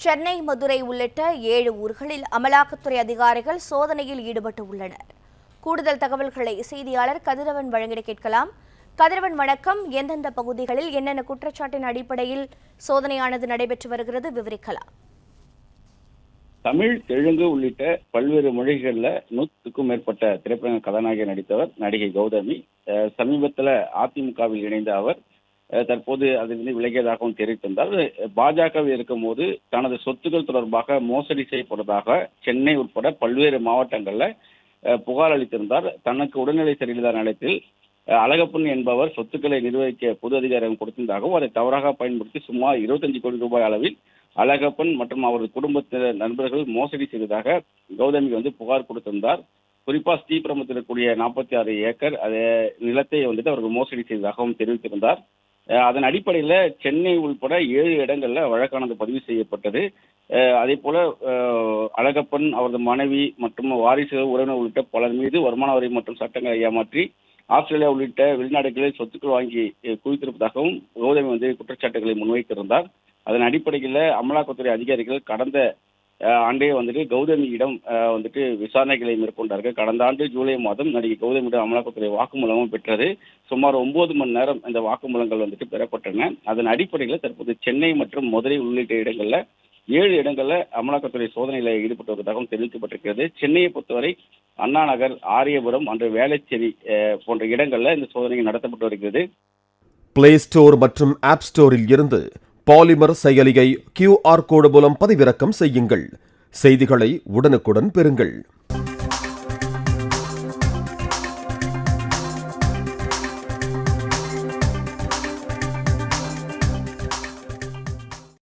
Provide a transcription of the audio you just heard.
சென்னை, மதுரை உள்ளிட்ட 7 ஊர்களில் அமலாக்கத்துறை அதிகாரிகள் சோதனையில் ஈடுபட்டு உள்ளனர். கூடுதல் தகவல்களை செய்தியாளர் கதிரவன் வழங்கிட கேட்கலாம். கதிரவன், வணக்கம். எந்தெந்த பகுதிகளில் என்னென்ன குற்றச்சாட்டின் அடிப்படையில் சோதனையானது நடைபெற்று வருகிறது, விவரிக்கலாம். தமிழ், தெலுங்கு உள்ளிட்ட பல்வேறு மொழிகளில் 100க்கும் மேற்பட்ட திரைப்பட கதாநாயகி நடித்தவர் நடிகை கௌதமி. சமீபத்தில் அதிமுகவில் இணைந்த அவர் தற்போது அதிலிருந்து விலகியதாகவும் தெரிவித்திருந்தார். பாஜகவில் இருக்கும்போது தனது சொத்துக்கள் தொடர்பாக மோசடி செய்யப்படுவதாக சென்னை உட்பட பல்வேறு மாவட்டங்களில் புகார் அளித்திருந்தார். தனக்கு உடல்நிலை சரியில்லாத நிலையத்தில் அழகப்பன் என்பவர் சொத்துக்களை நிர்வகிக்க பொது அதிகாரம் கொடுத்திருந்தாகவும் அதை தவறாக பயன்படுத்தி சுமார் 25 கோடி ரூபாய் அளவில் அழகப்பன் மற்றும் அவரது குடும்பத்தினர் நண்பர்கள் மோசடி செய்ததாக கௌதமி புகார் கொடுத்திருந்தார். குறிப்பா ஸ்ரீபெரும்புதூரில் இருக்கக்கூடிய 46 ஏக்கர் நிலத்தை அவர்கள் மோசடி செய்ததாகவும் தெரிவித்திருந்தார். அதன் அடிப்படையில் சென்னை உள்பட 7 இடங்கள்ல வழக்கானது பதிவு செய்யப்பட்டது. அதே போல அழகப்பன், அவரது மனைவி மற்றும் வாரிசுகள், உறவினர் உள்ளிட்ட பலர் மீது வருமான வரி மற்றும் சட்டங்களை ஏமாற்றி ஆஸ்திரேலியா உள்ளிட்ட வெளிநாடுகளில் சொத்துக்கள் வாங்கி குவித்திருப்பதாகவும் கௌதமி குற்றச்சாட்டுகளை முன்வைத்திருந்தார். அதன் அடிப்படையில் அமலாக்கத்துறை அதிகாரிகள் கடந்த ஆண்டே கௌதமியிடம் விசாரணைகளை மேற்கொண்டார்கள். கடந்த ஆண்டு ஜூலை மாதம் நடிகை கௌதமியிடம் அமலாக்கத்துறை வாக்குமூலமும் பெற்றது. சுமார் 9 மணி நேரம் இந்த வாக்குமூலங்கள் பெறப்பட்டன. அதன் அடிப்படையில் தற்போது சென்னை மற்றும் மதுரை உள்ளிட்ட இடங்கள்ல 7 இடங்கள்ல அமலாக்கத்துறை சோதனையில் ஈடுபட்டு வருவதாகவும் தெரிவிக்கப்பட்டிருக்கிறது. சென்னையை பொறுத்தவரை அண்ணா நகர், ஆரியபுரம், அன்று வேளச்சேரி போன்ற இடங்கள்ல இந்த சோதனை நடத்தப்பட்டு வருகிறது. பிளே ஸ்டோர் மற்றும் ஆப் ஸ்டோரில் இருந்து பாலிமர் செயலியை QR கோடு மூலம் பதிவிறக்கம் செய்யுங்கள். செய்திகளை உடனுக்குடன் பெறுங்கள்.